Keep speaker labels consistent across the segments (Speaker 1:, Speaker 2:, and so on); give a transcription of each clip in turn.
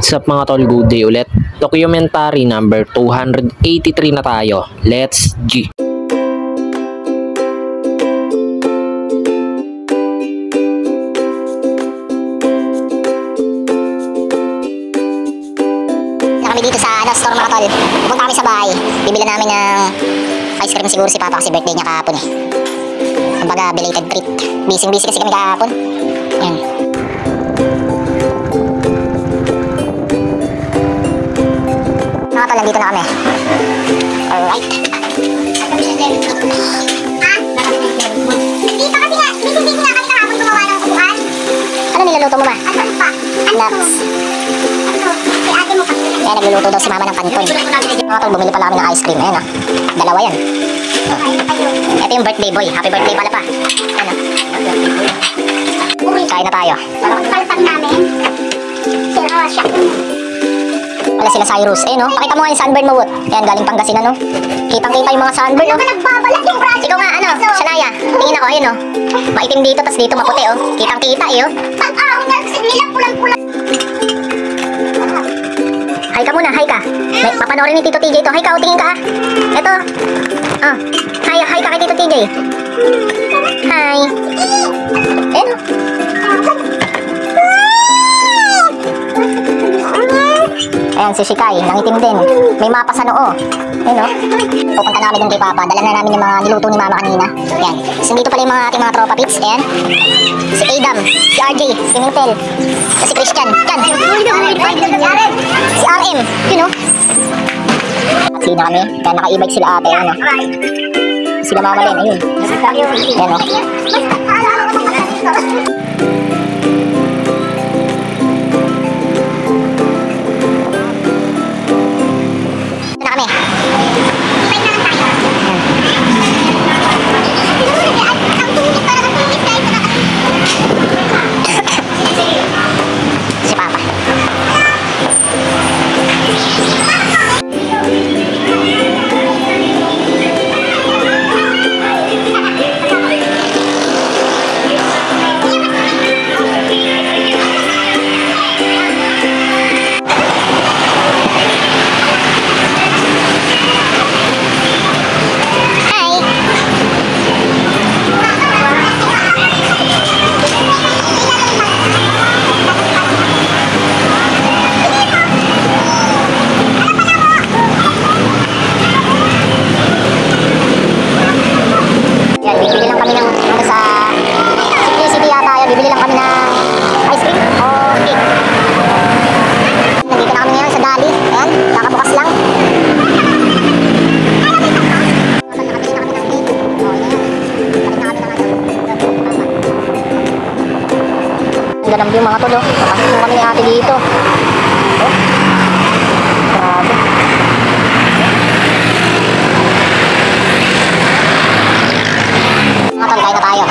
Speaker 1: What's up mga tol, good day ulit. Documentary number 283 na tayo. Let's G!
Speaker 2: Kami dito sa store mga tol. Pupunta kami sa bahay. Bibili namin ng ice cream siguro si Papa kasi birthday niya kahapon eh. Kumbaga belated treat. Busy kasi kami kahapon. Yan. Mga tol, nandito na kami. Alright. Dito kasi nga, busy nga kami kahapon gumawa ng upuan. Ano niluluto mo ba? Nuts. Ayan, nagluluto daw si mama ng kanton. Mga tol, bumili pala kami ng ice cream. Ayan o. Dalawa yan. Ito yung birthday boy. Happy birthday pala pa. Ano? Kain na tayo. Paltag namin. Wala sila Cyrus. Eh no? Pakita mo nga yung sunburn mo, Wood. Ayan, galing Pangasinan no? Kitang-kita yung mga sunburn no? Ikaw nga, ano? Sanaya. Tingin ako, ayun no? Maitim dito, tas dito maputi oh. Kitang-kita eh oh. Pag-ahon na, nila pulang-pulang. Hi ka muna, hi ka. Papanoorin ni Tito TJ to. Hi ka, tingin ka ha. Ito. Oh. Hi ka kay Tito TJ. Hi. Ano? Ayan si Shikay, nangitim din. May mapa sa noo. Ayan o. Pupunta namin dun kay Papa. Dala na namin yung mga niluto ni Mama kanina. Ayan. So dito pala yung mga ating mga tropa pits. Ayan. Si Adam, si RJ, si Mintel, si Christian. Yan. Si RM. Yun o. At sila kami. Kaya naka-e-bike sila ate. Ano? Sila mama din. Ayun. Ayan o. Ganda ng view mga tol, napasok kami ni ate dito. Oh. Grabe. Mga tol, kain na tayo.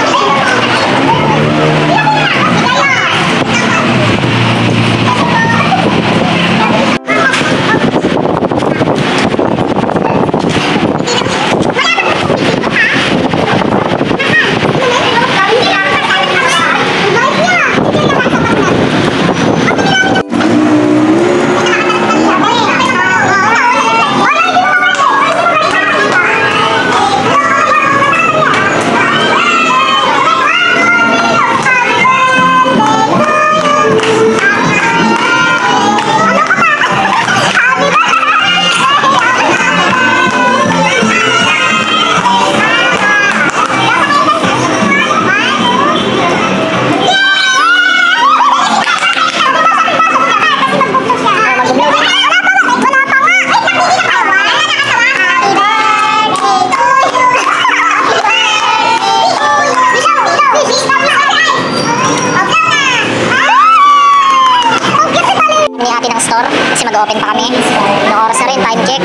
Speaker 2: Store kasi mag-open pa kami. Ng oras na rin, time check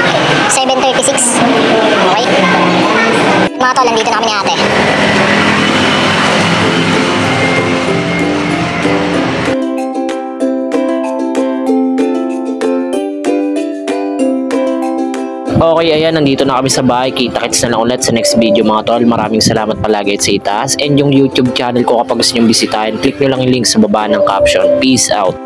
Speaker 2: 7:36. Okay. Mga tol, nandito na kami ni ate.
Speaker 1: Okay, ayan, nandito na kami sa bahay. Kita-kits na lang ulit sa next video mga tol. Maraming salamat palagi sa itaas. And yung YouTube channel ko kapag gusto nyo bisitahin, click nyo lang yung link sa baba ng caption. Peace out.